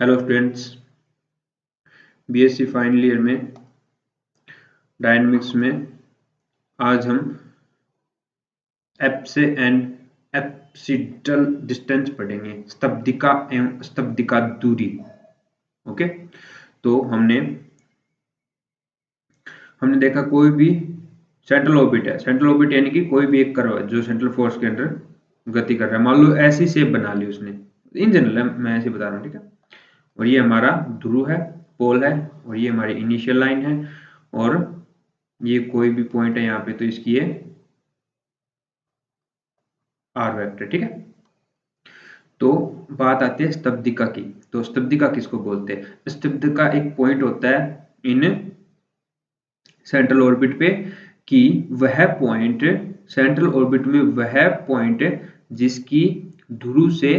Hello students, BSc final year में dynamics में आज हम एप्से एंड एप्सिटल डिस्टेंस पढ़ेंगे, स्तब्धिका एवं स्तब्धिका दूरी। ओके, तो हमने देखा कोई भी सेंट्रल ऑर्बिट है, सेंट्रल ऑर्बिट यानी कि कोई भी एक कर्व है जो सेंट्रल फोर्स के अंदर गति कर रहा है। मान लो ऐसी शेप बना ली उसने, इन जनरल मैं ऐसे बता रहा हूँ, ठीक है। और ये हमारा ध्रुव है, पोल है, और ये हमारी इनिशियल लाइन है, और ये कोई भी पॉइंट है यहाँ पे, तो इसकी ये आर वेक्टर, ठीक है। तो बात आती है स्तब्धिका की। तो स्तब्धिका किसको बोलते हैं? स्तब्धिका एक पॉइंट होता है इन सेंट्रल ऑर्बिट पे कि वह पॉइंट सेंट्रल ऑर्बिट में वह पॉइंट जिसकी ध्रुव से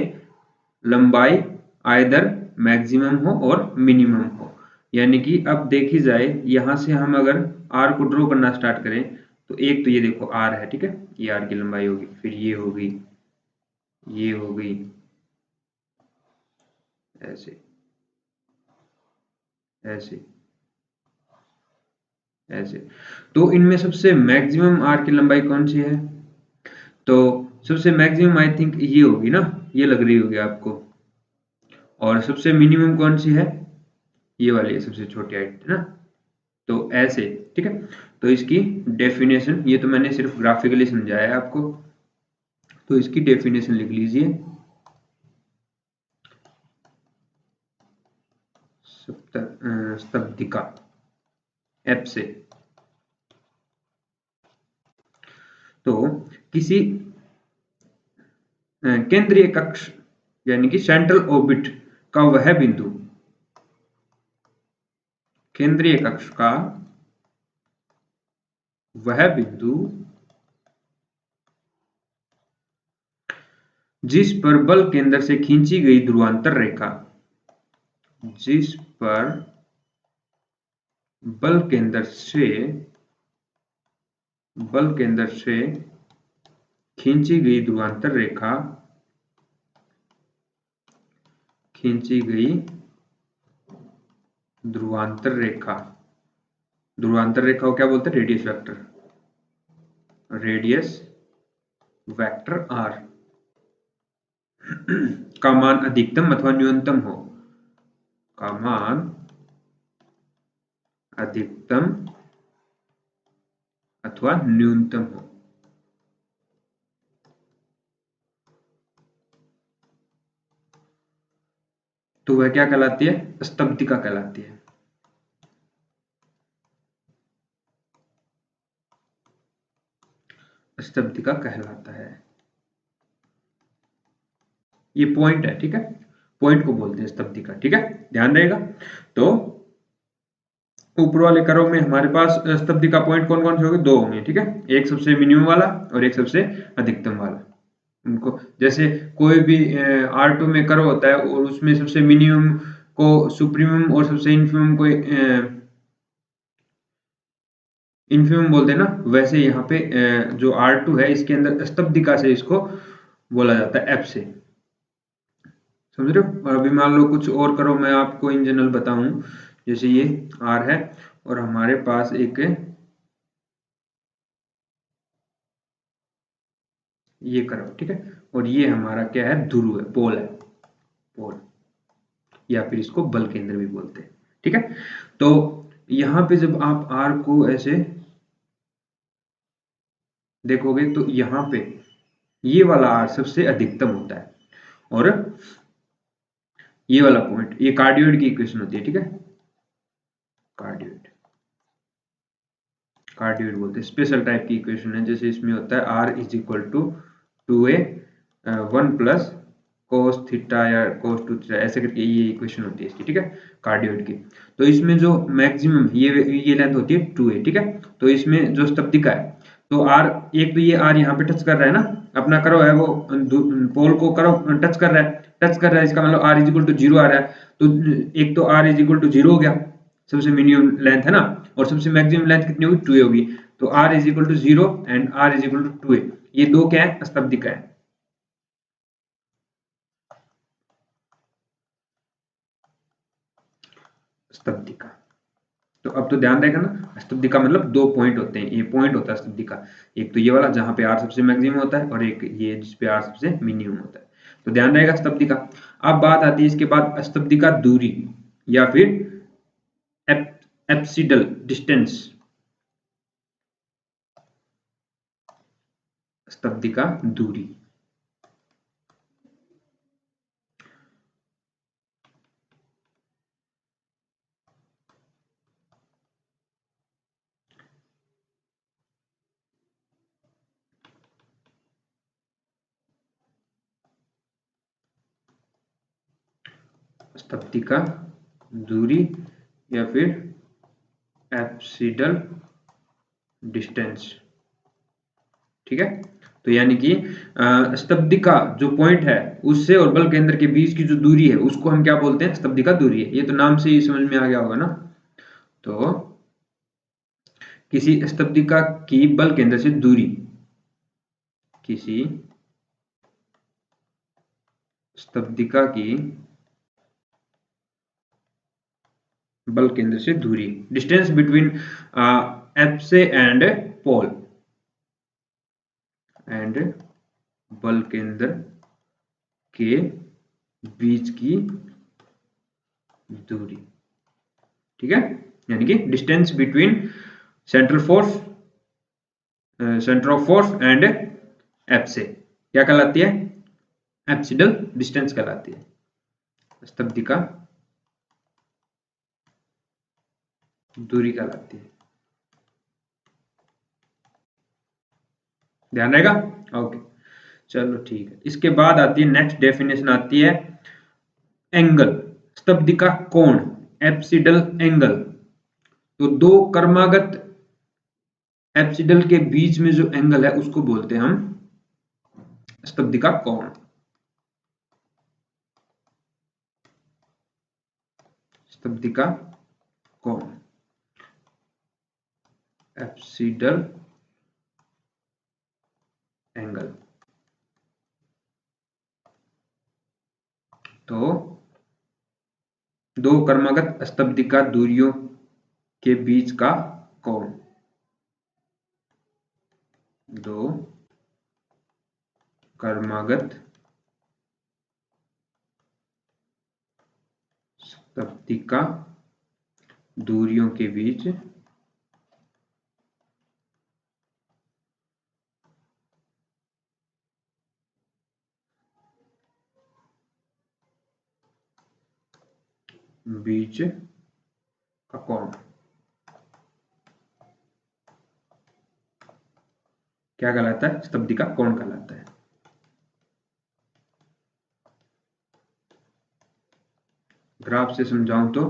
लंबाई आइदर मैक्सिमम हो और मिनिमम हो। यानी कि अब देखी जाए, यहां से हम अगर आर को ड्रॉ करना स्टार्ट करें तो एक तो ये देखो आर है, ठीक है, ये आर की लंबाई होगी, फिर ये होगी, ये हो गई ऐसे ऐसे ऐसे। तो इनमें सबसे मैक्सिमम आर की लंबाई कौन सी है? तो सबसे मैक्सिमम आई थिंक ये होगी ना, ये लग रही होगी आपको। और सबसे मिनिमम कौन सी है? ये वाली है, सबसे छोटी हाइट है ना। तो ऐसे, ठीक है। तो इसकी डेफिनेशन, ये तो मैंने सिर्फ ग्राफिकली समझाया है आपको, तो इसकी डेफिनेशन लिख लीजिए। स्तब्धिका एप से, तो किसी केंद्रीय कक्ष यानी कि सेंट्रल ऑर्बिट का वह बिंदु, केंद्रीय कक्ष का वह बिंदु जिस पर बल केंद्र से खींची गई ध्रुवांतर रेखा, जिस पर बल केंद्र से खींची गई ध्रुवांतर रेखा, खींची गई ध्रुवांतर रेखा, ध्रुवांतर रेखा को क्या बोलते हैं? Radius vector, radius vector R का मान अधिकतम अथवा न्यूनतम हो, का मान अधिकतम अथवा न्यूनतम हो, तो वह क्या कहलाती है? स्तब्धिका कहलाती है। स्तब्धिका कहलाता है। ये पॉइंट है, ठीक है, पॉइंट को बोलते हैं स्तब्धिका, ठीक है, ध्यान रहेगा। तो ऊपर वाले कर्व में हमारे पास स्तब्धिका पॉइंट कौन कौन से होंगे? दो होंगे, ठीक है, एक सबसे मिनिमम वाला और एक सबसे अधिकतम वाला। उनको जैसे कोई भी R2 में कर्व होता है और उसमें सबसे मिनिमम को सुप्रीमम और सबसे इन्फीमम को इन्फीमम बोलते हैं ना, वैसे यहाँ पे जो R2 है इसके अंदर स्तब्धिका से इसको बोला जाता है एफ से। समझ रहे हो? अभी मान लो कुछ और करो, मैं आपको इन जनरल बताऊं, जैसे ये R है और हमारे पास एक ये करो, ठीक है, और ये हमारा क्या है? ध्रुव है, पोल है, पोल, या फिर इसको बल केंद्र भी बोलते हैं, ठीक है। तो यहाँ पे जब आप R को ऐसे देखोगे तो यहाँ पे ये वाला R सबसे अधिकतम होता है, और ये वाला पॉइंट, ये कार्डियोइड की इक्वेशन होती है, ठीक है, कार्डियोइड, कार्डियोइड बोलते हैं, स्पेशल टाइप की इक्वेशन है। जैसे इसमें होता है R is equal to 2a 1 प्लस कोस थीटा या कोस 2 थीटा, ऐसे करके ये इक्वेशन होती है इसकी, ठीक है, कार्डियोइड की। तो इसमें जो मैक्सिमम ये लेंथ होती है 2a, ठीक है। तो इसमें जो स्तब्धिका है, तो R, एक तो ये R यहाँ पे टच कर रहा है ना, अपना करो है वो पोल को करो टच कर रहा है, इसका मतलब R इज इक्वल टू 0 आ रहा है। तो एक तो R इज इक्वल टू 0 हो गया, सबसे मिनिमम लेंथ है ना, और सबसे मैक्सिमम लेंथ कितनी होगी? 2a होगी। तो R is equal to 0 and R is equal to 2a, ये दो क्या है? स्तब्धिका है। स्तब्धिका। तो अब तो ध्यान रहेगा ना, स्तब्धिका मतलब 2 पॉइंट होते हैं, ये पॉइंट होता है स्तब्धिका, एक तो ये वाला जहां पे r सबसे मैक्सिमम होता है और एक ये जिस पे r सबसे मिनिमम होता है, तो ध्यान रहेगा स्तब्धिका। अब बात आती है इसके बाद स्तब्धिका दूरी या फिर एप्सिडल डिस्टेंस। स्तब्धिका दूरी, स्तब्धिका दूरी या फिर एप्सिडल डिस्टेंस। ठीक है, तो यानी कि स्तब्धिका जो पॉइंट है उससे और बल केंद्र के बीच की जो दूरी है उसको हम क्या बोलते हैं, स्तब्धिका दूरी है। ये तो नाम से ही समझ में आ गया होगा ना। तो किसी स्तब्धिका की बल केंद्र से दूरी, किसी स्तब्धिका की बल केंद्र से दूरी, distance between apse and pole, and बल केंद्र के बीच की दूरी। ठीक है, यानी कि distance between centre force, centre of force and apse क्या कहलाती है, एप्सिडल डिस्टेंस कहलाती है, स्तब्धिका दूरी कहलाती है। ध्यान रहेगा, ओके चलो ठीक है। इसके बाद आती है नेक्स्ट डेफिनेशन आती है एंगल, स्तब्धिका कोण, एप्सिडल एंगल। तो दो कर्मागत एप्सिडल के बीच में जो एंगल है उसको बोलते हैं हम स्तब्धिका कोण, स्तब्धिका कोण, एप्सिडल एंगल। तो दो कर्मागत स्तब्धिका दूरियों के बीच का कोण, दो कर्मागत स्तब्धिका दूरियों के बीच का कोण क्या कहलाता है, स्तब्धिका कोण कहलाता है। ग्राफ से समझाऊं तो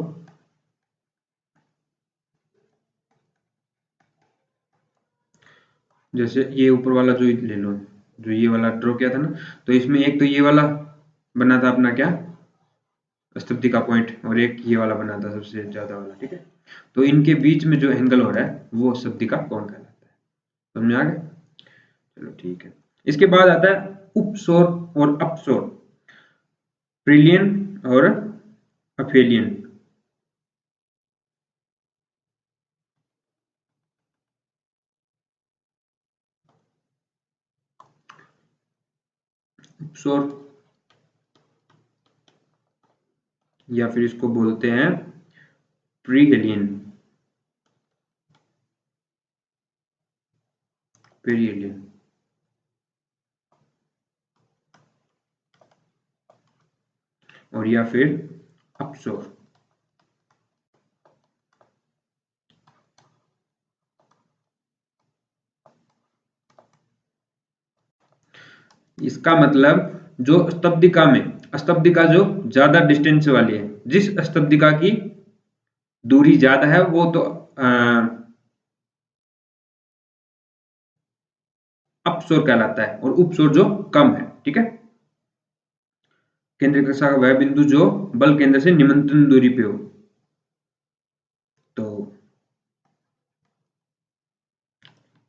जैसे ये ऊपर वाला जो ले लो, जो ये वाला ड्रॉ किया था ना, तो इसमें एक तो ये वाला बना था अपना क्या, स्तब्धिका पॉइंट, और एक ये वाला बना था सबसे ज्यादा वाला। ठीक है, तो इनके बीच में जो एंगल हो रहा है वो स्तब्धिका कोण कहलाता है। समझ में आ गया, चलो ठीक है। इसके बाद आता है उपसौर और अपसौर, प्रिलियन और अफेलियन। उपसौर या फिर इसको बोलते हैं प्रीहेलियन, पेरिहेलियन। और या फिर अपसौर। इसका मतलब जो स्तब्धिका में, स्तब्धिका जो ज्यादा डिस्टेंस वाली है, जिस स्तब्धिका की दूरी ज्यादा है वो तो अपसौर कहलाता है, और उपसौर जो कम है। ठीक है, केंद्रीय कक्षा का वह बिंदु जो बल केंद्र से निम्नतम दूरी पे हो। तो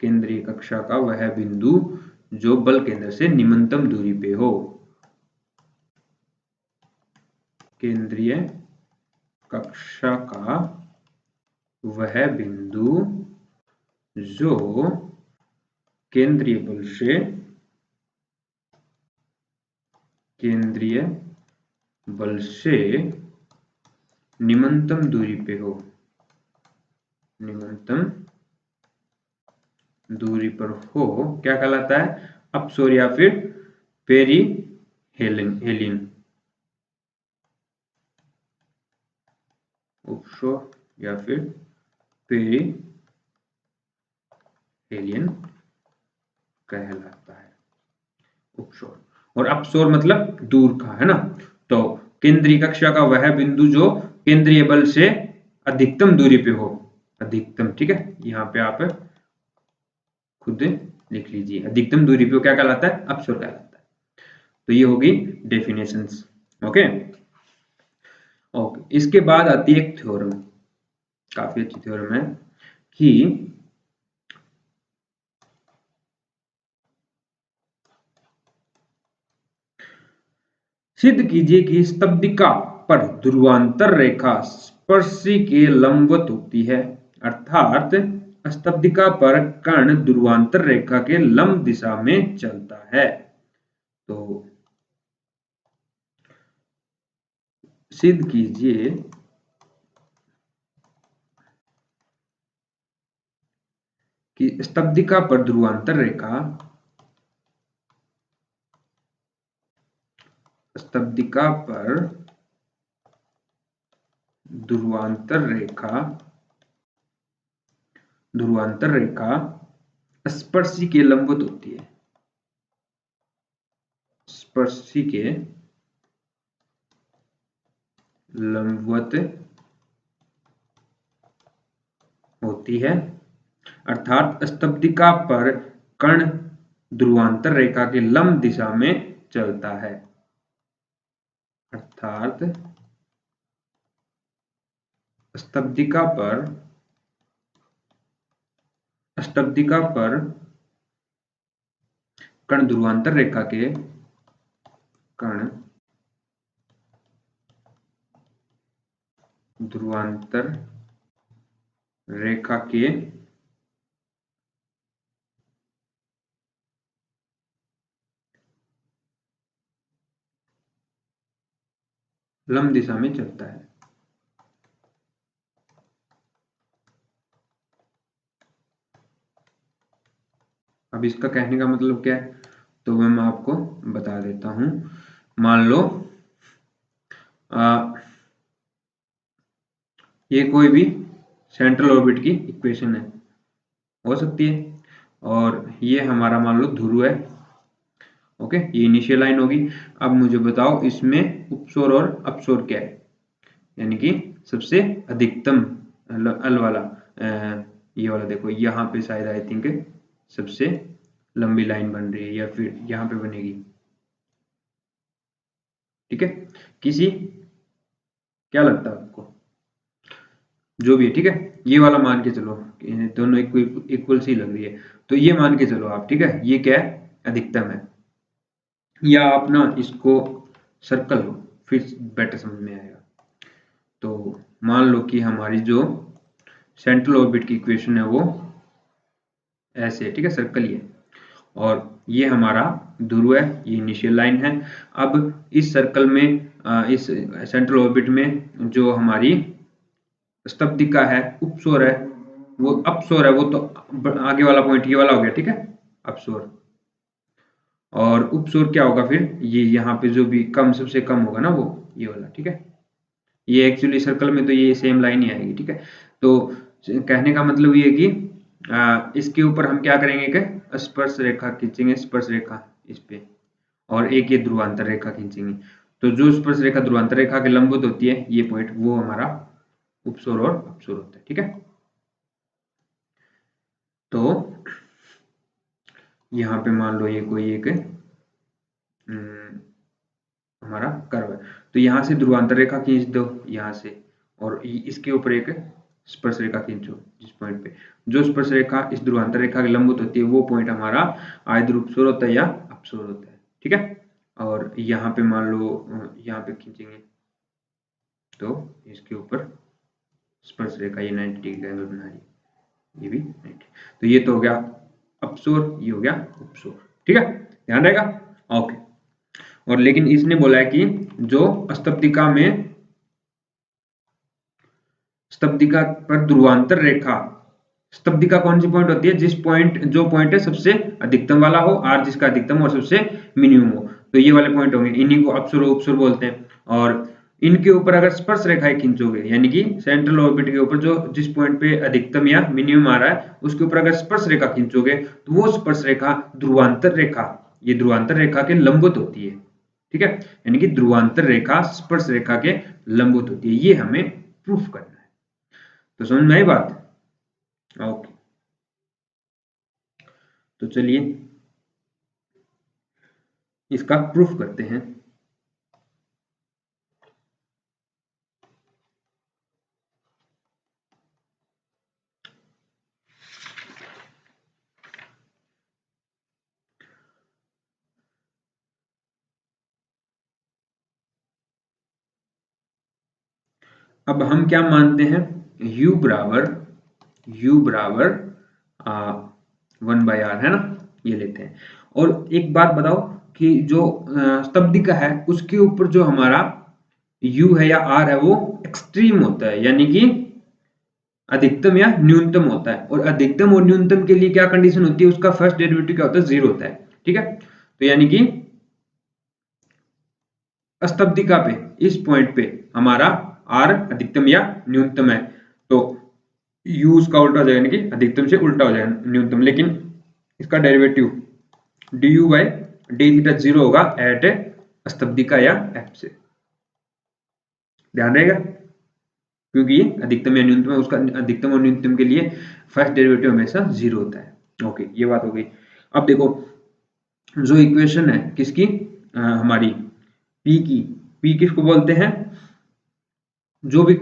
केंद्रीय कक्षा का वह बिंदु जो बल केंद्र से निम्नतम दूरी पे हो, केंद्रीय कक्षा का वह बिंदु जो केंद्रीय बल से निम्नतम दूरी पे हो, निम्नतम दूरी पर हो, क्या कहलाता है? अपसोर या फिर पेरिहेलियन। उपसोर या फिर पेरिहेलियन कहलाता है, उपसोर। और अपसोर मतलब दूर का, है ना। तो केंद्रीय कक्षा का वह बिंदु जो केंद्रीय बल से अधिकतम दूरी पे हो, अधिकतम, ठीक है। यहाँ पे आप खुद लिख लीजिए, अधिकतम दूरी पे क्या कहलाता है? अपसोर कहलाता है। तो ये होगी डेफिनेशंस। Okay okay. इसके बाद आती है एक थ्योरम, काफी अच्छी थ्योरम है कि सिद्ध कीजिए कि स्तंभिका पर ध्रुवांतर रेखा स्पर्शी के लंबवत होती है, अर्थात स्तंभिका पर कर्ण ध्रुवांतर रेखा के लंब दिशा में चलता है। तो सिद्ध कीजिए कि स्तंभिका पर ध्रुवांतर रेखा, स्तंभिका पर ध्रुवांतर रेखा स्पर्शी के लंबवत होती है, स्पर्शी के लंबवत होती है, अर्थात स्तंभिका पर कर्ण ध्रुवांतर रेखा के लंब दिशा में चलता है, अर्थात स्तंभिका पर कर्ण ध्रुवांतर रेखा के लंब दिशा में चलता है। अब इसका कहने का मतलब क्या है, तो मैं आपको बता देता हूं। मान लो ये कोई भी सेंट्रल ऑर्बिट की इक्वेशन है, हो सकती है, और ये हमारा मान लो ध्रुव है। ओके, ये इनिशियल लाइन होगी। अब मुझे बताओ इसमें उपसोर और अपसोर क्या है, यानी कि सबसे अधिकतम अल वाला, ये वाला देखो, यहाँ पे शायद आई थिंक सबसे लंबी लाइन बन रही है, या फिर यहाँ पे बनेगी, ठीक है। किसी क्या लगता है आपको, जो भी है, ठीक है। ये वाला मान के चलो, दोनों इक्वल सी लग रही है, तो ये मान के चलो आप, ठीक है। ये क्या है? अधिकतम है। या आप ना इसको सर्कल लो, फिर बेटर समझ में आएगा। तो मान लो कि हमारी जो सेंट्रल ऑर्बिट की इक्वेशन है वो ऐसे है, ठीक है, सर्कल ही है, और ये हमारा ध्रुव है, ये इनिशियल लाइन है। अब इस सर्कल में, इस सेंट्रल ऑर्बिट में जो हमारी स्तंभिका है, उपसोर है, वो अपसोर है, वो तो आगे वाला पॉइंट ये वाला हो गया, ठीक है, अपसोर। और उपसोर क्या होगा फिर? ये यहाँ पे जो भी कम, सबसे कम होगा ना, वो ये वाला, ठीक है। ये एक्चुअली सर्कल में तो ये सेम लाइन ही आएगी, ठीक है। तो कहने का मतलब ये है कि इसके ऊपर हम क्या करेंगे कि स्पर्श रेखा खींचेंगे, स्पर्श रेखा इस पे, और एक ये ध्रुवांतर रेखा खींचेंगे। तो जो स्पर्श रेखा ध्रुवांतर रेखा के लंबवत होती है, ये पॉइंट, वो हमारा उपसोर और अपसोर होता है, ठीक है। तो यहाँ पे मान लो ये कोई एक हमारा कर्व है, तो यहाँ से ध्रुवांतर रेखा खींच दो यहाँ से, और इसके ऊपर एक स्पर्श रेखा खींचो जिस पॉइंट पे, जो स्पर्श रेखा इस ध्रुवांतर रेखा के लंबवत होती है, वो पॉइंट हमारा आइदर उपसोर होता है या अपसोर होता है, ठीक है। और यहाँ पे मान लो यहाँ पे खींचेंगे, तो इसके ऊपर स्पर्श रेखा ये 90 डिग्री का एंगल बना रही है, ये भी 90। तो ये तो हो गया अपसोर, ये हो गया उपसोर, ठीक है, ध्यान रहेगा। ओके, और लेकिन इसने बोला है कि जो स्तब्धिका पर ध्रुवांतर रेखा, स्तब्धिका कौन सी पॉइंट होती है, जो पॉइंट है सबसे अधिकतम वाला हो, आर जिसका अधिकतम और सबसे मिनिमम हो, तो ये वाले पॉइंट होंगे, इन्हीं को अपसर उपसर बोलते हैं। और इनके ऊपर अगर स्पर्श रेखाएं खींचोगे, यानी कि सेंट्रल ऑर्बिट के ऊपर जो जिस पॉइंट पे अधिकतम या मिनिमम आ रहा है उसके ऊपर अगर स्पर्श रेखा खींचोगे तो वो स्पर्श रेखा ध्रुवांतर रेखा, ये ध्रुवांतर रेखा के लंबवत होती है, ठीक है, यानी कि ध्रुवांतर रेखा स्पर्श रेखा के लंबवत होती है, ये हमें प्रूफ करना है। तो समझ में आई बात? ओके, तो चलिए इसका प्रूफ करते हैं। अब हम क्या मानते हैं, u बराबर 1/r है ना, ये लेते हैं। और एक बात बताओ कि जो स्तब्धिका है उसके ऊपर जो हमारा u है या r है वो एक्सट्रीम होता है, यानी कि अधिकतम या न्यूनतम होता है। और अधिकतम और न्यूनतम के लिए क्या कंडीशन होती है, उसका फर्स्ट डेरिवेटिव क्या होता है, 0 होता है, ठीक है। तो यानी कि स्तब्धिका पे इस पॉइंट पे हमारा r अधिकतम या न्यूनतम है, तो u उसका उल्टा हो जाएगा, यानी कि अधिकतम से उल्टा हो जाएगा न्यूनतम, लेकिन इसका derivative du by d theta 0 होगा एट स्तब्धिका या f से, ध्यान रहेगा, क्योंकि ये अधिकतम या न्यूनतम है, उसका अधिकतम और न्यूनतम के लिए फर्स्ट डेरिवेटिव हमेशा 0 होता है। ओके, ये बात हो गई। अब देखो जो इक्वेशन है किसकी, हमारी p की, p किसको बोलते हैं, जो भी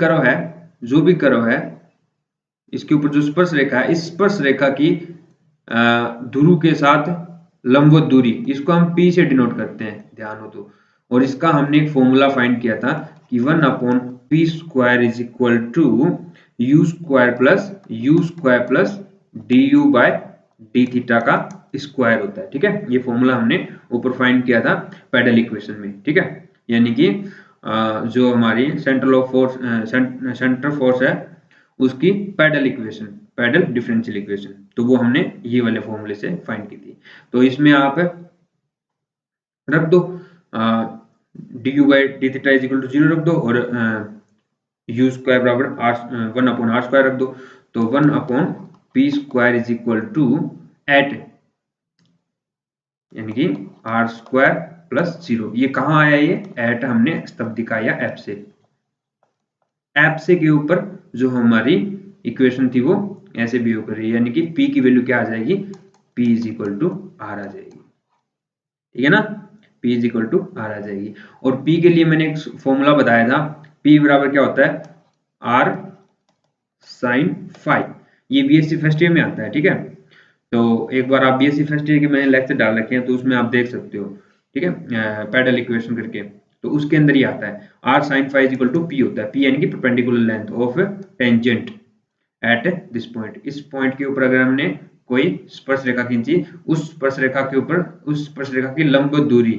कर्व है इसके ऊपर जो स्पर्श रेखा है, इस स्पर्श रेखा की ध्रुव के साथ लंबवत दूरी, इसको हम p से डिनोट करते हैं, ध्यान हो तो। और इसका हमने एक फॉर्मूला फाइंड किया था कि 1/p² is equal to u² plus du by d theta का स्क्वायर होता है, ठीक है। ये फॉर्मूला हमने ऊपर फाइंड किया था पैडल इक्वेशन में, ठीक है। यानी कि जो हमारी सेंटर फोर्स है उसकी पैडल डिफरेंशियल इक्वेशन, तो वो हमने ये वाले फॉर्मूले से फाइंड की थी। तो इसमें आप रख दो du by d theta is equal to 0 रख दो, और u² बराबर 1/r² रख दो, तो 1/p² is equal to eight, यानी कि r² प्लस 0। ये कहाँ आया, ये एट हमने स्तब्धिका या एप से के ऊपर जो हमारी इक्वेशन थी वो ऐसे बिहेव कर रही है, यानी कि p की वैल्यू क्या आ जाएगी, p is equal to r आ जाएगी, ठीक है ना, p is equal to r आ जाएगी। और p के लिए मैंने एक फॉर्मूला बताया था, p बराबर क्या होता है, r साइन फाइव, ये बीएससी फर्स्ट ईयर में आता है, ठीक है। तो एक बार आप बीएससी फर्स्ट ईयर के मैंने लेक्चर डाल रखे हैं तो उसमें आप देख सकते हो, ठीक है, पैडल इक्वेशन करके, तो उसके अंदर ही आता है r sin phi is equal to p होता है, p यानी कि perpendicular length of tangent at this point, इस पॉइंट के ऊपर अगर हमने कोई स्पर्श रेखा खींची, उस स्पर्श रेखा के ऊपर उस स्पर्श रेखा की लंबवत दूरी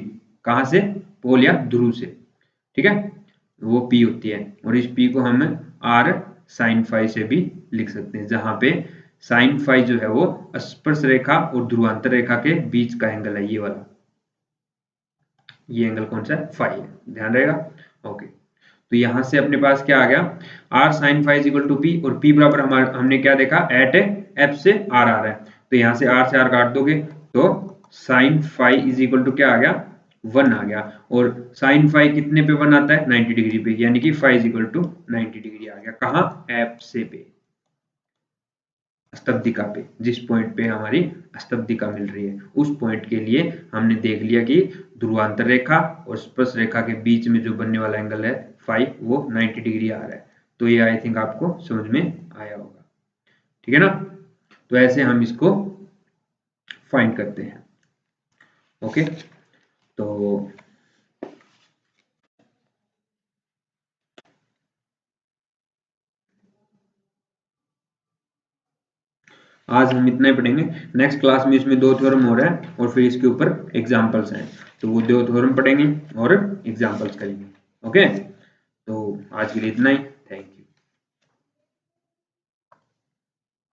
कहां से, पोल या ध्रुव से, ठीक है, वो p होती है। और इस p को हम r sin phi से भी लिख सकते हैं, जहां पे sin phi जो है वो स्पर्श रेखा और ध्रुवांतर रेखा के बीच का एंगल है, ये वाला, ये एंगल कौन सा है, फाई है, ध्यान रहेगा। ओके, तो यहां से अपने पास क्या आ गया, r sin phi is equal to p, और p बराबर हमने क्या देखा, एट f से r आ रहा है, तो यहां से r से r काट दोगे तो sin phi is equal to क्या आ गया, 1 आ गया। और sin phi कितने पे 1 आता है, 90 डिग्री पे, यानी कि phi is equal to 90 degree आ गया, कहाँ, f से पे, स्तब्धिका पे, जिस पॉइंट पे हमारी स्तब्धिका मिल रही है उस पॉइंट के लिए हमने देख लिया कि ध्रुवांतर रेखा और स्पर्श रेखा के बीच में जो बनने वाला एंगल है फाई, वो 90 डिग्री आ रहा है। तो ये आई थिंक आपको समझ में आया होगा, ठीक है ना। तो ऐसे हम इसको फाइंड करते हैं। ओके, तो आज हम इतना ही पढ़ेंगे। नेक्स्ट क्लास में इसमें 2 थ्योरम हो रहा है और फिर इसके ऊपर एग्जाम्पल्स हैं, तो वो 2 थ्योरम पढ़ेंगे और एग्जाम्पल्स करेंगे। ओके, तो आज के लिए इतना ही।